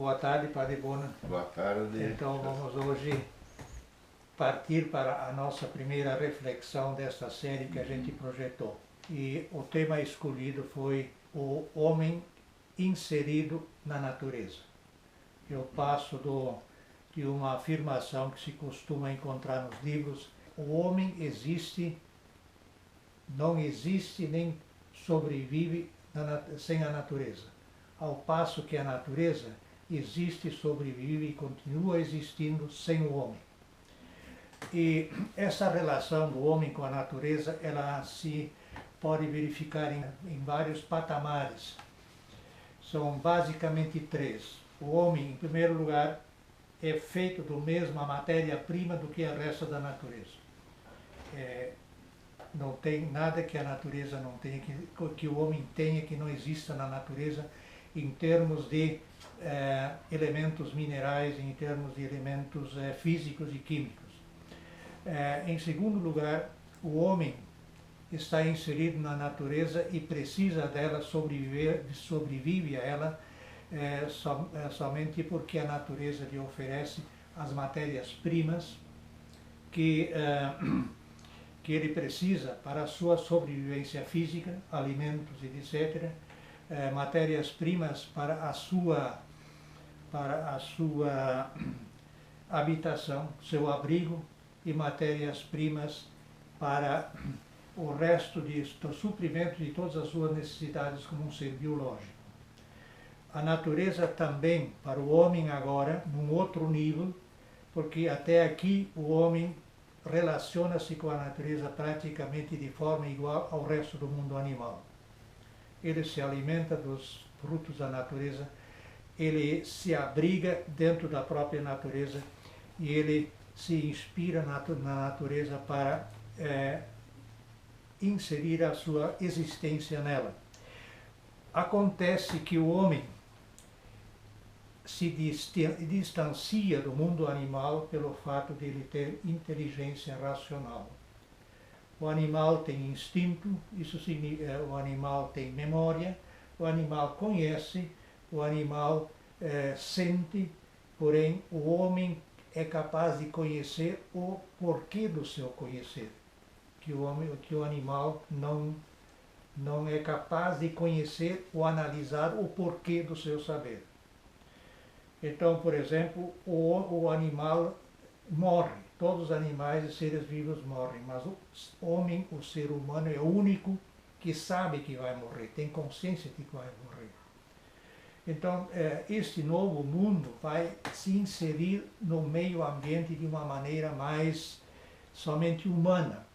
Boa tarde, Padre Bona. Boa tarde. Então vamos hoje partir para a nossa primeira reflexão desta série que a gente projetou. E o tema escolhido foi o homem inserido na natureza. Eu passo de uma afirmação que se costuma encontrar nos livros: o homem existe, não existe nem sobrevive sem a natureza, ao passo que a natureza existe, sobrevive e continua existindo sem o homem. E essa relação do homem com a natureza, ela se pode verificar em vários patamares. São basicamente três. O homem, em primeiro lugar, é feito da mesma matéria-prima do que o resto da natureza. Não tem nada que a natureza não tenha, que o homem tenha, que não exista na natureza, em termos de elementos minerais, em termos de elementos físicos e químicos. Em segundo lugar, o homem está inserido na natureza e precisa dela, sobrevive a ela somente porque a natureza lhe oferece as matérias-primas que ele precisa para a sua sobrevivência física, alimentos e etc., matérias-primas para a sua habitação, seu abrigo, e matérias-primas para o resto do suprimento de todas as suas necessidades como um ser biológico. A natureza também, para o homem agora, num outro nível, porque até aqui o homem relaciona-se com a natureza praticamente de forma igual ao resto do mundo animal. Ele se alimenta dos frutos da natureza, ele se abriga dentro da própria natureza e ele se inspira na natureza para inserir a sua existência nela. Acontece que o homem se distancia do mundo animal pelo fato de ele ter inteligência racional. O animal tem instinto, isso significa, o animal tem memória, o animal conhece, o animal sente, porém o homem é capaz de conhecer o porquê do seu conhecer, que o animal não é capaz de conhecer ou analisar o porquê do seu saber. Então, por exemplo, o animal morre, todos os animais e seres vivos morrem, mas o homem, o ser humano, é o único que sabe que vai morrer, tem consciência de que vai morrer. Então, este novo mundo vai se inserir no meio ambiente de uma maneira mais somente humana.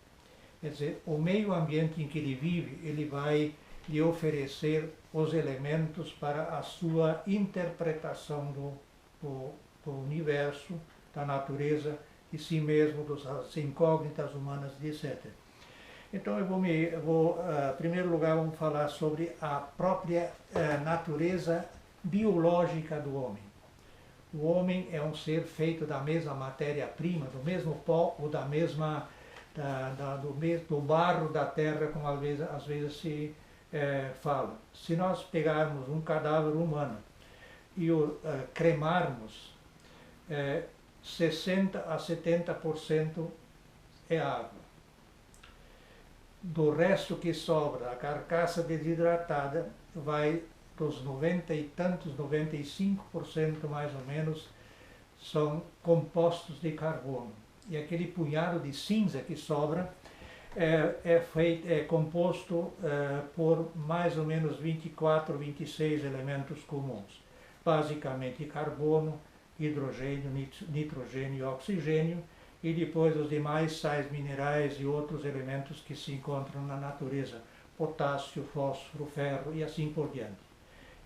Quer dizer, o meio ambiente em que ele vive, ele vai lhe oferecer os elementos para a sua interpretação do universo, da natureza, de si mesmo, das incógnitas humanas, etc. Então em primeiro lugar, vamos falar sobre a própria natureza biológica do homem. O homem é um ser feito da mesma matéria-prima, do mesmo pó ou da mesma do barro da terra, como às vezes se fala. Se nós pegarmos um cadáver humano e o cremarmos, 60% a 70% é água. Do resto que sobra, a carcaça desidratada, vai dos 90 e tantos, 95% mais ou menos, são compostos de carbono. E aquele punhado de cinza que sobra é composto por mais ou menos 24, 26 elementos comuns. Basicamente carbono, hidrogênio, nitrogênio e oxigênio, e depois os demais sais minerais e outros elementos que se encontram na natureza, potássio, fósforo, ferro e assim por diante.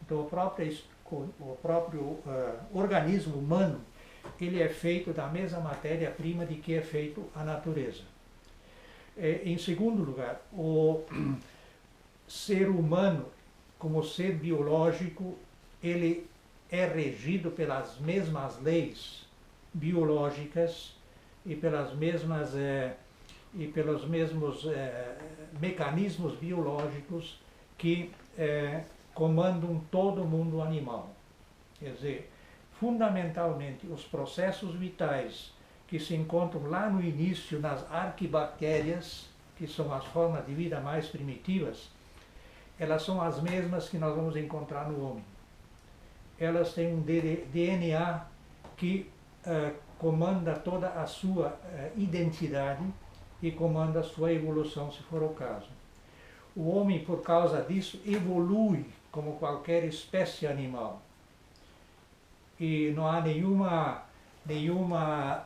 Então o próprio organismo humano, ele é feito da mesma matéria-prima de que é feito a natureza. Em segundo lugar, o ser humano, como ser biológico, ele é regido pelas mesmas leis biológicas e pelos mesmos mecanismos biológicos que comandam todo o mundo animal. Quer dizer, fundamentalmente os processos vitais que se encontram lá no início nas arquibactérias, que são as formas de vida mais primitivas, elas são as mesmas que nós vamos encontrar no homem. Elas têm um DNA que comanda toda a sua identidade e comanda a sua evolução, se for o caso. O homem, por causa disso, evolui como qualquer espécie animal. E não há nenhuma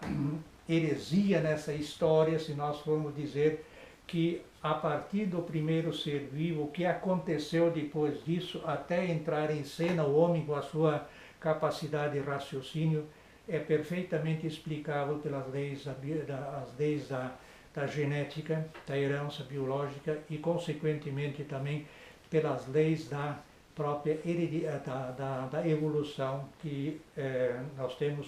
heresia nessa história se nós formos dizer que a partir do primeiro ser vivo, o que aconteceu depois disso, até entrar em cena o homem com a sua capacidade de raciocínio, é perfeitamente explicável pelas leis, as leis da genética, da herança biológica e, consequentemente, também pelas leis da própria da evolução que nós temos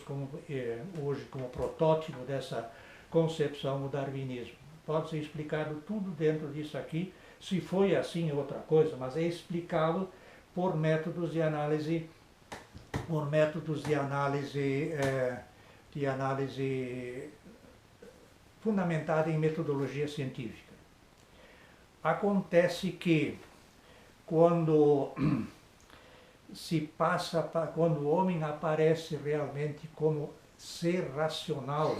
hoje como protótipo dessa concepção, o darwinismo. Pode ser explicado tudo dentro disso aqui, se foi assim é outra coisa, mas é explicável por métodos de análise, fundamentada em metodologia científica. Acontece que quando quando o homem aparece realmente como ser racional,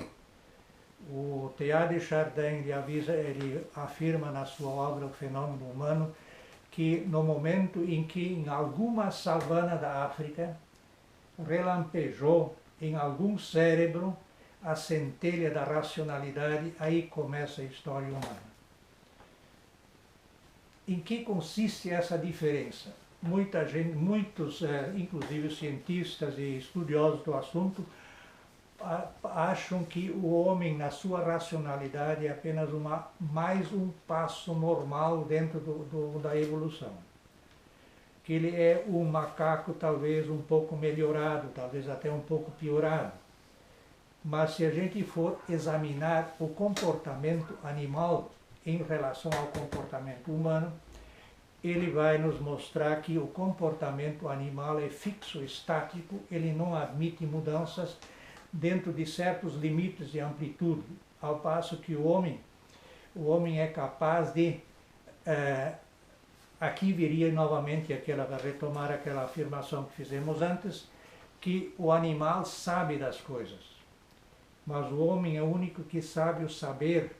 o Teilhard de Chardin ele afirma na sua obra O Fenômeno Humano que no momento em que em alguma savana da África relampejou em algum cérebro a centelha da racionalidade, aí começa a história humana. Em que consiste essa diferença? Muitos, inclusive cientistas e estudiosos do assunto, acham que o homem, na sua racionalidade, é apenas mais um passo normal dentro da evolução. Que ele é um macaco talvez um pouco melhorado, talvez até um pouco piorado. Mas se a gente for examinar o comportamento animal em relação ao comportamento humano, ele vai nos mostrar que o comportamento animal é fixo, estático, ele não admite mudanças dentro de certos limites de amplitude, ao passo que o homem é capaz de, aqui viria novamente retomar aquela afirmação que fizemos antes, que o animal sabe das coisas, mas o homem é o único que sabe o saber,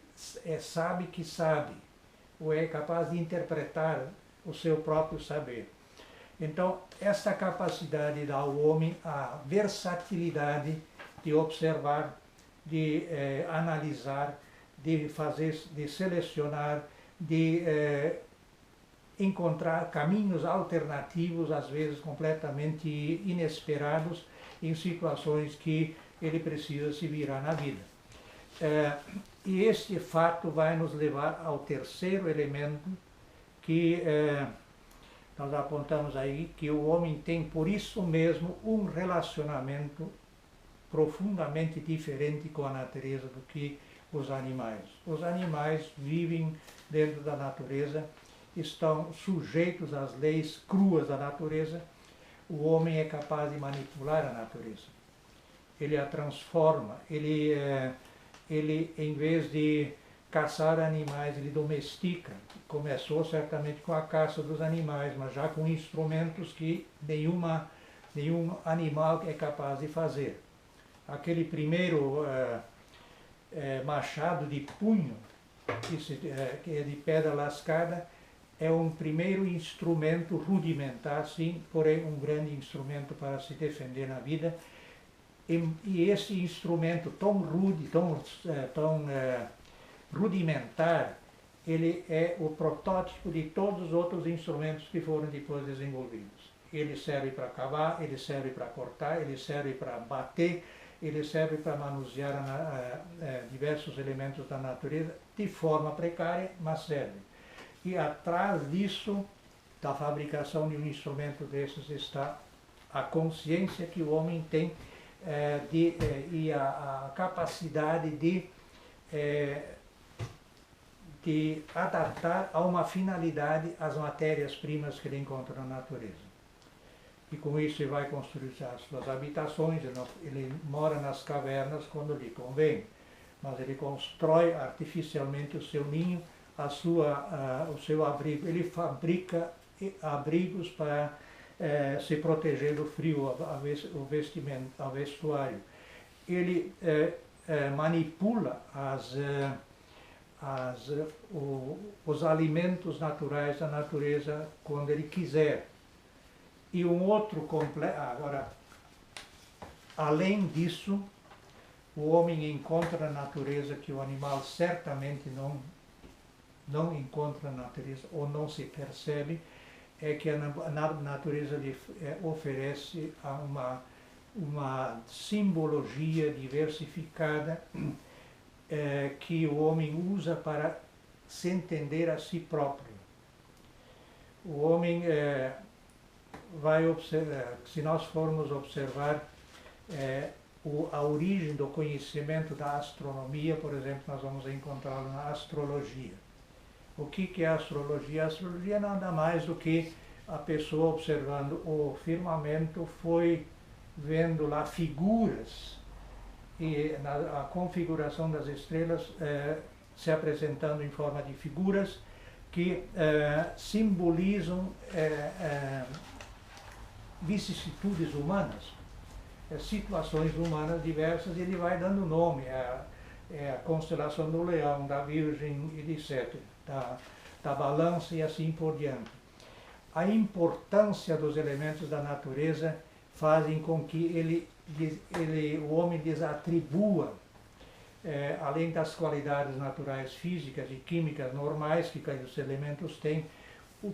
sabe que sabe, ou é capaz de interpretar o seu próprio saber. Então, essa capacidade dá ao homem a versatilidade de observar, de analisar, de selecionar, de encontrar caminhos alternativos, às vezes completamente inesperados, em situações que ele precisa se virar na vida. E este fato vai nos levar ao terceiro elemento que nós apontamos aí, que o homem tem por isso mesmo um relacionamento profundamente diferente com a natureza do que os animais. Os animais vivem dentro da natureza, estão sujeitos às leis cruas da natureza. O homem é capaz de manipular a natureza. Ele a transforma, ele em vez de caçar animais, ele domestica. Começou certamente com a caça dos animais, mas já com instrumentos que nenhum animal é capaz de fazer. Aquele primeiro machado de punho, que é de pedra lascada, é um primeiro instrumento rudimentar, sim, porém um grande instrumento para se defender na vida. E esse instrumento tão rude, tão rudimentar, ele é o protótipo de todos os outros instrumentos que foram depois desenvolvidos. Ele serve para cavar, ele serve para cortar, ele serve para bater, ele serve para manusear diversos elementos da natureza de forma precária, mas serve. E atrás disso, da fabricação de um instrumento desses, está a consciência que o homem tem e a capacidade de adaptar a uma finalidade as matérias-primas que ele encontra na natureza. E com isso ele vai construir as suas habitações, ele mora nas cavernas quando lhe convém, mas ele constrói artificialmente o seu ninho, o seu abrigo, ele fabrica abrigos para se proteger do frio, o vestuário. Ele manipula os alimentos naturais da natureza quando ele quiser. E um outro agora, além disso, o homem encontra na natureza que o animal certamente não encontra na natureza ou não se percebe, é que a natureza lhe oferece uma simbologia diversificada que o homem usa para se entender a si próprio. O homem vai observar, se nós formos observar a origem do conhecimento da astronomia, por exemplo, nós vamos encontrá-lo na astrologia. O que é a astrologia? A astrologia é nada mais do que a pessoa observando o firmamento, foi vendo lá figuras e a configuração das estrelas se apresentando em forma de figuras que simbolizam vicissitudes humanas, situações humanas diversas, e ele vai dando nome a constelação do Leão, da Virgem, etc., da Balança e assim por diante. A importância dos elementos da natureza fazem com que o homem lhes atribua, além das qualidades naturais físicas e químicas normais que os elementos têm,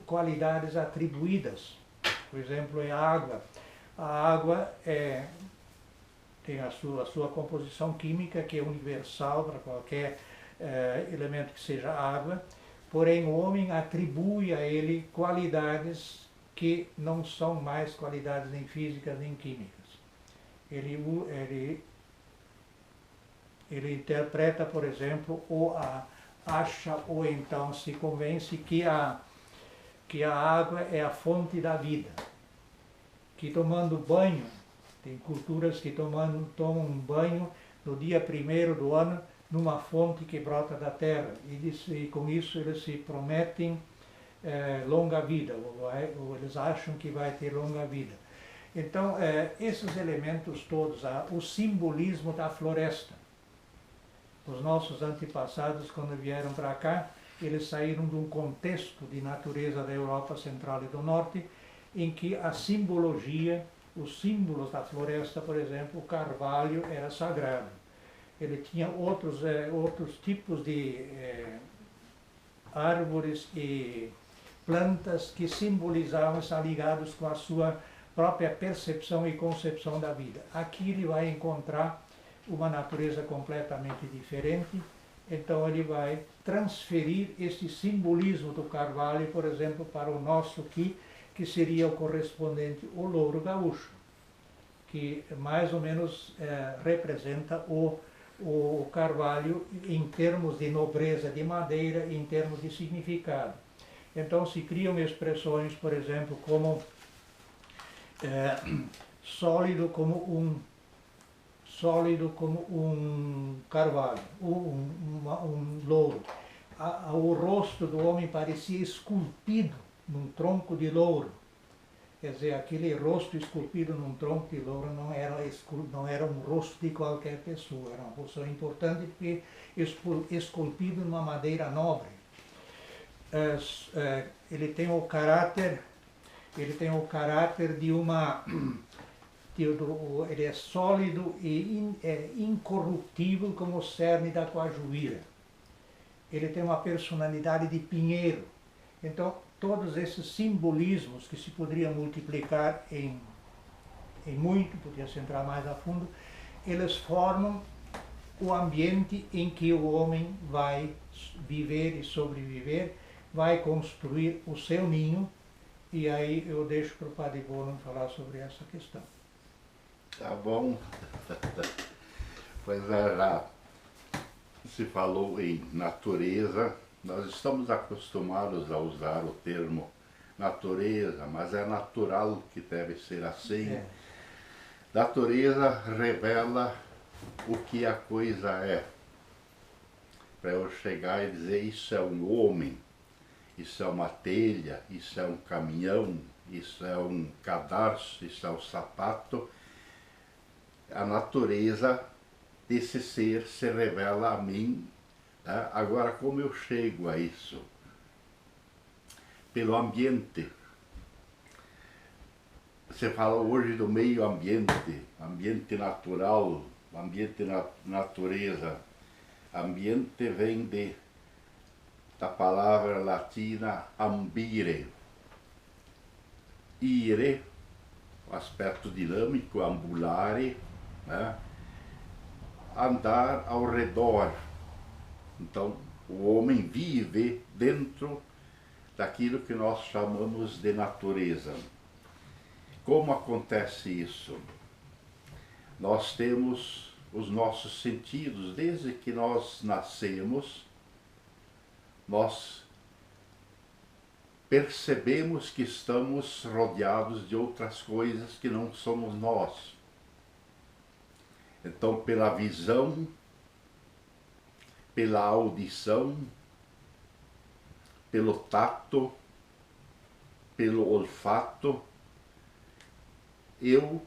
qualidades atribuídas. Por exemplo, é a água. A água tem a sua composição química, que é universal para qualquer elemento que seja água, porém o homem atribui a ele qualidades que não são mais qualidades nem físicas nem químicas. Ele interpreta, por exemplo, ou acha ou então se convence que a água é a fonte da vida, que tomando banho, tem culturas que tomam um banho no dia 1º do ano numa fonte que brota da terra, e com isso eles se prometem longa vida, ou eles acham que vai ter longa vida. Então, esses elementos todos, o simbolismo da floresta. Os nossos antepassados, quando vieram para cá, eles saíram de um contexto de natureza da Europa Central e do Norte, em que a simbologia, os símbolos da floresta, por exemplo, o carvalho era sagrado. Ele tinha outros tipos de árvores e plantas que simbolizavam, estar ligados com a sua própria percepção e concepção da vida. Aqui ele vai encontrar uma natureza completamente diferente, então ele vai transferir esse simbolismo do carvalho, por exemplo, para o nosso aqui, que seria o correspondente ao louro gaúcho, que mais ou menos representa o carvalho em termos de nobreza de madeira, em termos de significado. Então se criam expressões, por exemplo, como sólido como um carvalho, um louro. O rosto do homem parecia esculpido num tronco de louro. Quer dizer, aquele rosto esculpido num tronco de louro não era um rosto de qualquer pessoa, era uma pessoa importante porque esculpido numa madeira nobre. Ele tem o caráter de ele é sólido e incorruptível como o cerne da coajuíra. Ele tem uma personalidade de pinheiro. Então, todos esses simbolismos que se poderiam multiplicar em muito, podia-se entrar mais a fundo, eles formam o ambiente em que o homem vai viver e sobreviver, vai construir o seu ninho, e aí eu deixo para o Padre Bono falar sobre essa questão. Tá bom. Pois já se falou em natureza. Nós estamos acostumados a usar o termo natureza, mas é natural que deve ser assim. Natureza revela o que a coisa é. Para eu chegar e dizer isso é um homem, isso é uma telha, isso é um caminhão, isso é um cadarço, isso é um sapato, a natureza desse ser se revela a mim. Né? Agora, como eu chego a isso? Pelo ambiente. Você fala hoje do meio ambiente, ambiente natural, ambiente natureza. Ambiente vem da palavra latina ambire. Ire, aspecto dinâmico, ambulare, né? Andar ao redor. Então, o homem vive dentro daquilo que nós chamamos de natureza. Como acontece isso? Nós temos os nossos sentidos, desde que nós nascemos, nós percebemos que estamos rodeados de outras coisas que não somos nós. Então, pela visão, pela audição, pelo tato, pelo olfato, eu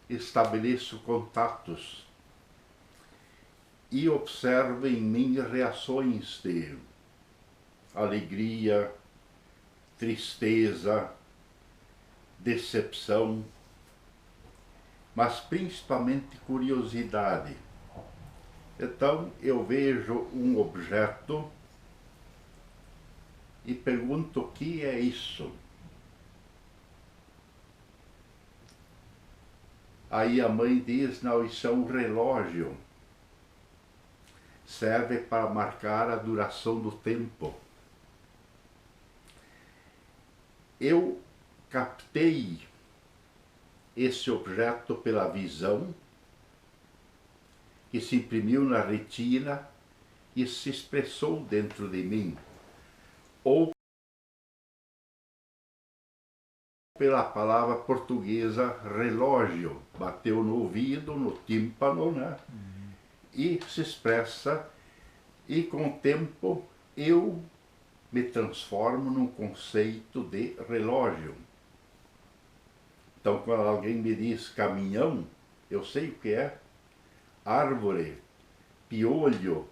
estabeleço contatos e observo em mim reações de alegria, tristeza, decepção, mas principalmente curiosidade. Então eu vejo um objeto e pergunto o que é isso. Aí a mãe diz, não, isso é um relógio. Serve para marcar a duração do tempo. Eu captei esse objeto pela visão, que se imprimiu na retina e se expressou dentro de mim. Ou pela palavra portuguesa relógio, bateu no ouvido, no tímpano, né? E se expressa, e com o tempo eu me transformo num conceito de relógio. Então, quando alguém me diz caminhão, eu sei o que é. Árvore, piolho,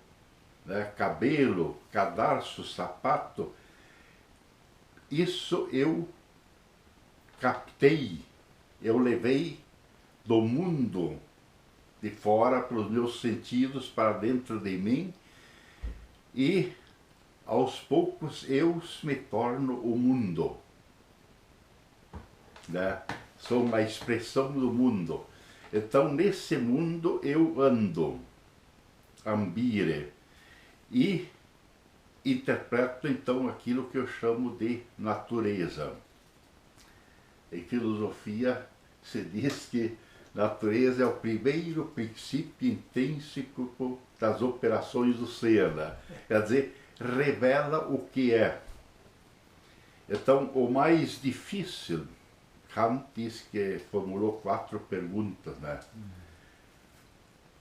né? Cabelo, cadarço, sapato. Isso eu captei, eu levei do mundo de fora para os meus sentidos, para dentro de mim, e aos poucos eu me torno o mundo, né? Sou uma expressão do mundo. Então nesse mundo eu ando, ambire, e interpreto então aquilo que eu chamo de natureza. Em filosofia se diz que natureza é o primeiro princípio intrínseco das operações do ser, né? Quer dizer, revela o que é. Então, o mais difícil, Kant diz que formulou 4 perguntas, né?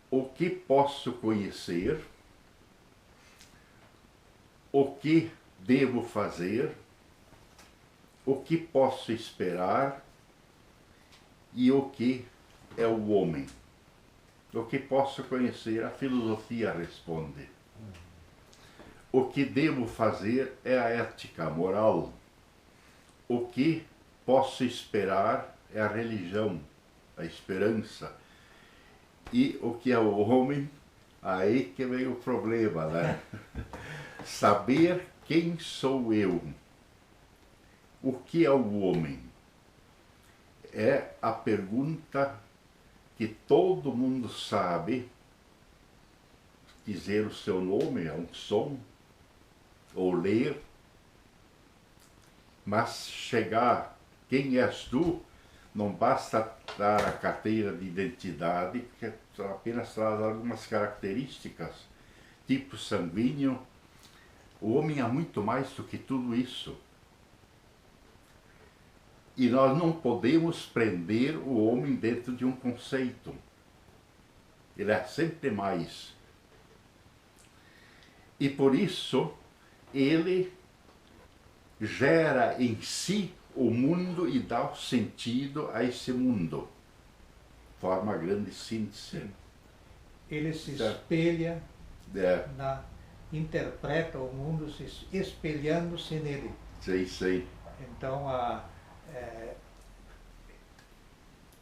O que posso conhecer? O que devo fazer? O que posso esperar e o que é o homem? O que posso conhecer? A filosofia responde. O que devo fazer é a ética, a moral. O que posso esperar é a religião, a esperança. E o que é o homem? Aí que vem o problema, né? Saber quem sou eu. O que é o homem? É a pergunta que todo mundo sabe. Dizer o seu nome é um som, ou ler, mas chegar, quem és tu, não basta dar a carteira de identidade, que apenas traz algumas características, tipo sanguíneo. O homem é muito mais do que tudo isso. E nós não podemos prender o homem dentro de um conceito. Ele é sempre mais. E por isso, ele gera em si o mundo e dá o sentido a esse mundo. Forma a grande síntese. Ele se Certo. espelha, É, interpreta o mundo se espelhando-se nele. sei. Então,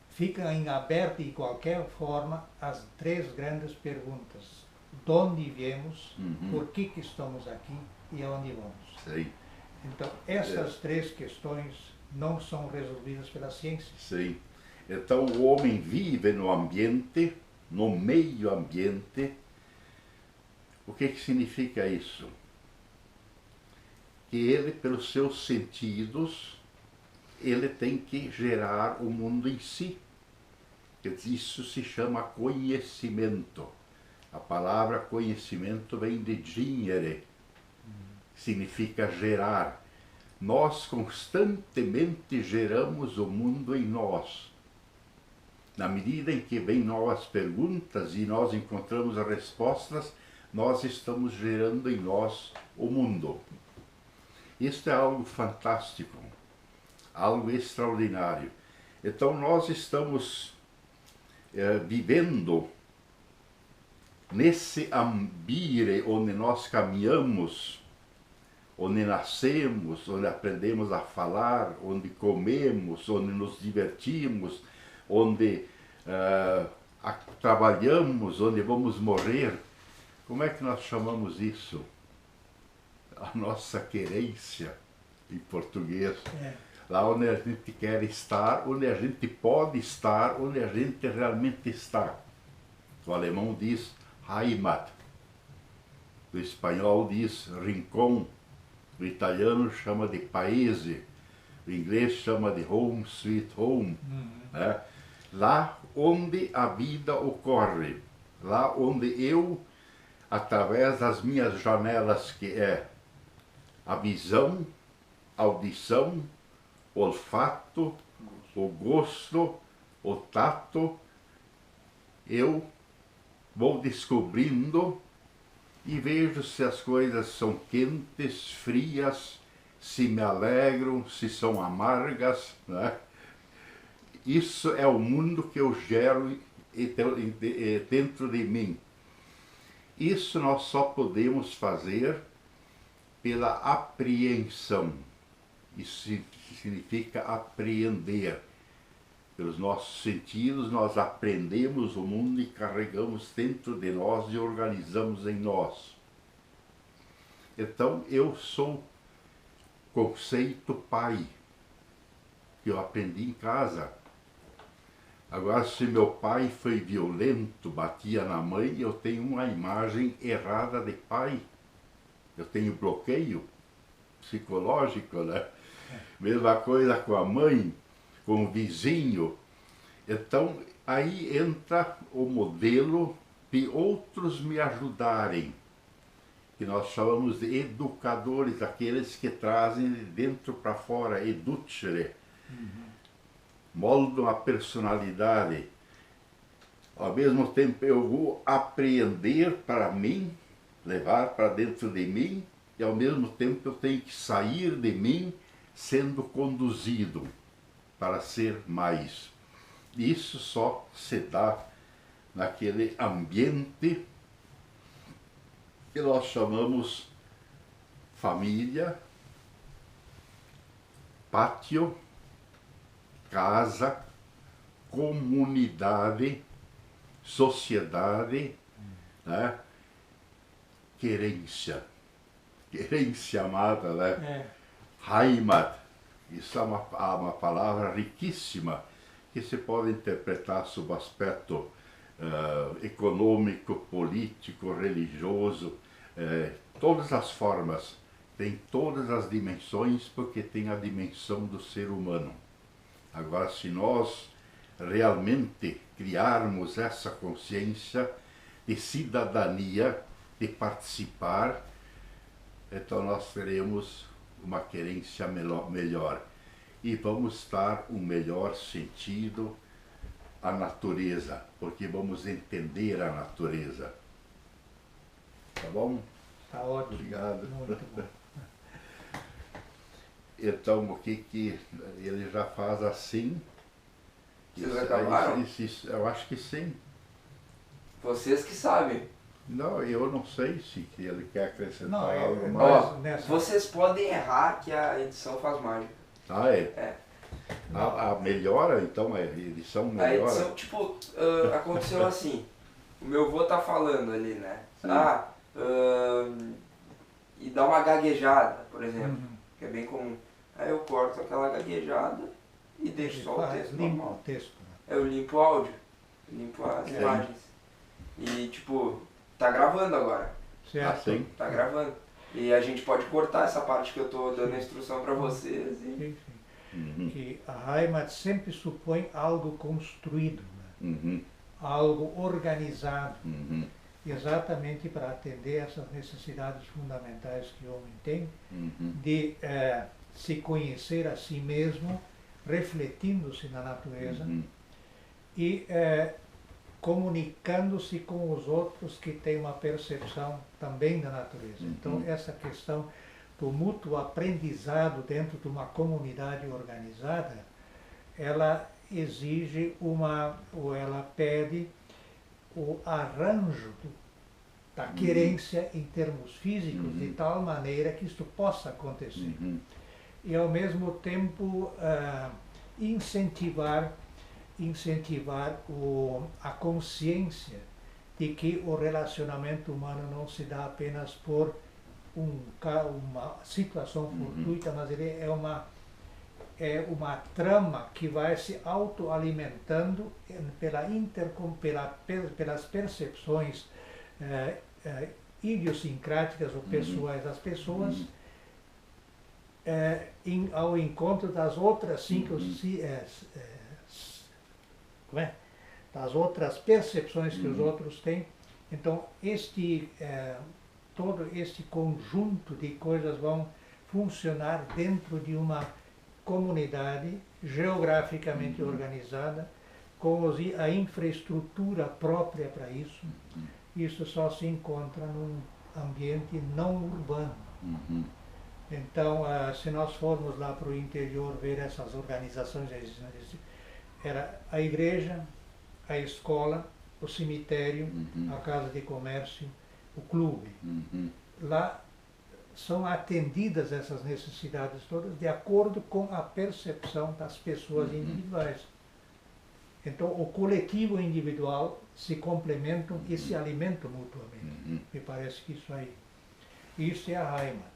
fica em aberto de qualquer forma as três grandes perguntas. De onde viemos, por que estamos aqui e aonde vamos? Sei. Então, essas três questões não são resolvidas pela ciência. Sim. Então o homem vive no ambiente, no meio ambiente. O que significa isso? Que ele, pelos seus sentidos, ele tem que gerar o mundo em si. Isso se chama conhecimento. A palavra conhecimento vem de dinheire, significa gerar. Nós constantemente geramos o mundo em nós. Na medida em que vêm novas perguntas e nós encontramos as respostas, nós estamos gerando em nós o mundo. Isto é algo fantástico, algo extraordinário. Então nós estamos vivendo nesse ambire onde nós caminhamos, onde nascemos, onde aprendemos a falar, onde comemos, onde nos divertimos, onde trabalhamos, onde vamos morrer. Como é que nós chamamos isso? A nossa querência, em português. Lá onde a gente quer estar, onde a gente pode estar, onde a gente realmente está. O alemão diz Heimat, o espanhol diz rincón, o italiano chama de paese, o inglês chama de home sweet home. Né? Lá onde a vida ocorre, lá onde eu, através das minhas janelas, que é a visão, audição, olfato, o gosto, o tato, eu vou descobrindo e vejo se as coisas são quentes, frias, se me alegram, se são amargas, né? Isso é o mundo que eu gero dentro de mim. Isso nós só podemos fazer pela apreensão. Isso significa apreender. Pelos nossos sentidos nós aprendemos o mundo e carregamos dentro de nós e organizamos em nós. Então eu sou conceito pai, que eu aprendi em casa. Agora, se meu pai foi violento, batia na mãe, eu tenho uma imagem errada de pai. Eu tenho bloqueio psicológico, né? Mesma coisa com a mãe, com o vizinho. Então, aí entra o modelo de outros me ajudarem, que nós chamamos de educadores, aqueles que trazem de dentro para fora, educere. Moldam a personalidade. Ao mesmo tempo eu vou apreender para mim, levar para dentro de mim, e ao mesmo tempo eu tenho que sair de mim sendo conduzido para ser mais. Isso só se dá naquele ambiente que nós chamamos família, pátio, casa, comunidade, sociedade, né? Querência amada, né? Heimat, isso é uma palavra riquíssima que se pode interpretar sob o aspecto econômico, político, religioso, todas as formas, tem todas as dimensões, porque tem a dimensão do ser humano. Agora, se nós realmente criarmos essa consciência de cidadania, de participar, então nós teremos uma querência melhor. e vamos dar um melhor sentido à natureza, porque vamos entender a natureza. Tá bom? Tá ótimo. Obrigado. Muito bom. Então, o que ele já faz assim? Vocês acabaram? Eu acho que sim. Vocês que sabem. Não, eu não sei se ele quer acrescentar Não, algo nós- mais. Ó, nessa- vocês podem errar que a edição faz mágica. Ah, é? É. A melhora, então, a edição A melhora? edição, tipo, aconteceu assim. O meu avô tá falando ali, né? Sim. E dá uma gaguejada, por exemplo, Uhum. que é bem comum. Aí eu corto aquela gaguejada e deixo só o Faz, texto limpa normal. o texto. Né? Eu limpo o áudio, limpo as Sim. imagens. E, tipo, tá gravando agora. Certo? Assim? Tá gravando. E a gente pode cortar essa parte que eu tô dando a instrução pra vocês. E... Sim, sim. Uhum. Que a Heimat sempre supõe algo construído, né? Uhum. Algo organizado, Uhum. exatamente para atender essas necessidades fundamentais que o homem tem, Uhum. de se conhecer a si mesmo, refletindo-se na natureza Uhum. e comunicando-se com os outros que têm uma percepção também da natureza. Uhum. Então, essa questão do mútuo aprendizado dentro de uma comunidade organizada, ela exige ou ela pede o arranjo da querência em termos físicos, de tal maneira que isto possa acontecer. Uhum. E, ao mesmo tempo, incentivar a consciência de que o relacionamento humano não se dá apenas por uma situação fortuita, mas ele é uma trama que vai se autoalimentando pelas percepções idiosincráticas ou pessoais das pessoas, ao encontro das outras das outras percepções que os outros têm. Então, todo este conjunto de coisas vão funcionar dentro de uma comunidade geograficamente organizada, com a infraestrutura própria para isso. Isso só se encontra num ambiente não urbano. Uhum. Então, se nós formos lá para o interior ver essas organizações, era a igreja, a escola, o cemitério, a casa de comércio, o clube. Uhum. Lá são atendidas essas necessidades todas de acordo com a percepção das pessoas individuais. Então, o coletivo e o individual se complementam e se alimentam mutuamente. Me parece que isso é a Heimat.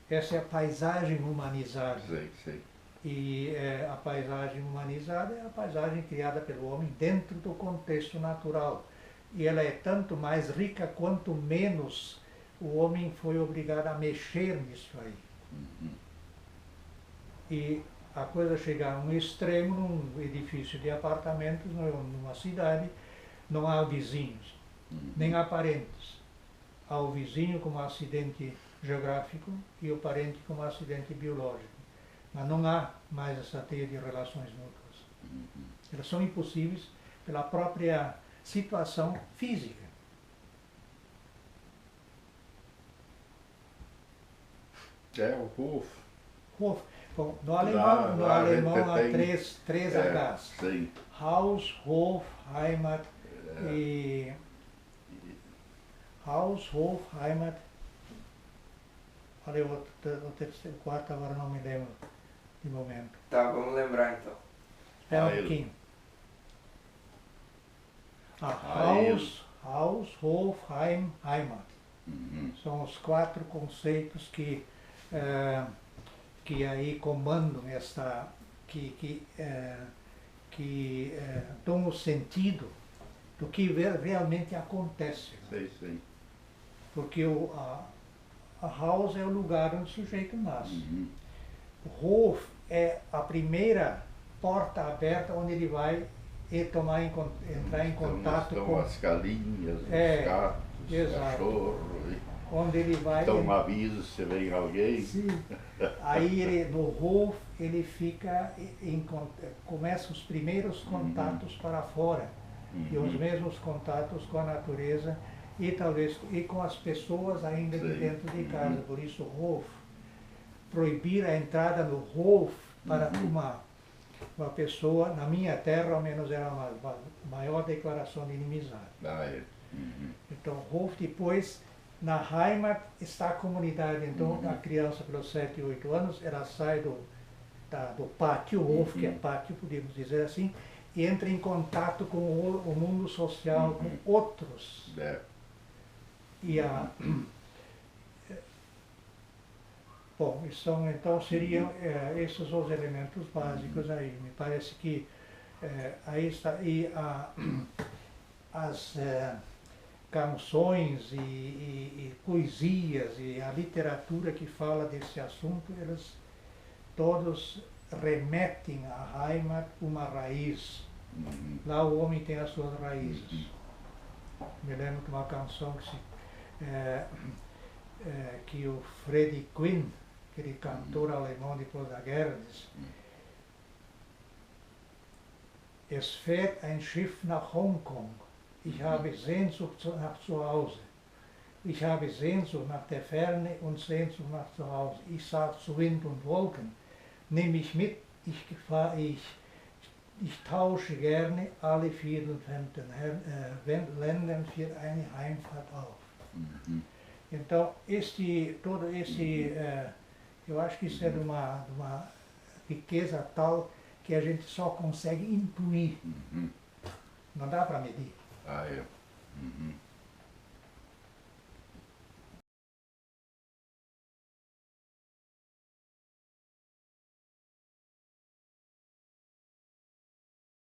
Essa é a paisagem humanizada. Sei, sei. E a paisagem humanizada é a paisagem criada pelo homem dentro do contexto natural. E ela é tanto mais rica quanto menos o homem foi obrigado a mexer nisso aí. E a coisa chegar a um extremo, num edifício de apartamentos, numa cidade, não há vizinhos, nem há parentes. Há o vizinho como acidente geográfico e o parente como acidente biológico. Mas não há mais essa teia de relações mútuas. Elas são impossíveis pela própria situação física. O Hof. Hof. Bom, no alemão, Lá a gente há tem- três Hs. Sim. Haus, Hof, Heimat e... Haus, Hof, Heimat... Falei o terceiro, o quarto, agora não me lembro de momento. Tá, vamos lembrar então. Espera um Heil. pouquinho. Heil. Haus, Hof, Heim, Heimat. Uhum. São os 4 conceitos que aí comandam que dão o sentido do que realmente acontece. Sei, sei. Porque a house é o lugar onde o sujeito nasce. Uhum. O Hof é a primeira porta aberta onde ele vai entrar em contato Então, com... as galinhas, os É, gatos, os exato. cachorros. onde ele vai... Então um aviso se vem alguém. Sim. Aí ele, no Hof, ele fica, começa os primeiros contatos para fora, e os mesmos contatos com a natureza, e talvez e com as pessoas ainda de dentro de casa. Por isso, Hof, proibir a entrada no Hof para uma pessoa, na minha terra, ao menos, era uma maior declaração de inimizade. Ah, é. Então, Hof, depois, na Heimat está a comunidade. Então, a criança, pelos 7, 8 anos, ela sai do pátio, Hof, que é pátio, podemos dizer assim, e entra em contato com o mundo social, com outros. É. E bom, então seriam esses os elementos básicos aí. Me parece que aí está, e as canções e poesias e a literatura que fala desse assunto, eles todos remetem à Heimat uma raiz. Lá o homem tem as suas raízes. Me lembro de uma canção que o Freddie Quinn, aquele cantor alemão depois da guerra, diz: Es fährt ein Schiff nach Hongkong. Ich habe Sehnsucht nach zu Hause. Ich habe Sehnsucht nach der Ferne und Sehnsucht nach zu Hause. Ich sag zu Wind und Wolken, nimm mich mit, ich tausche gerne alle 4 und 5 Länder für eine Heimfahrt auf. Então, todo esse, eu acho que isso é de uma riqueza tal que a gente só consegue intuir. Não dá para medir. Ah, é.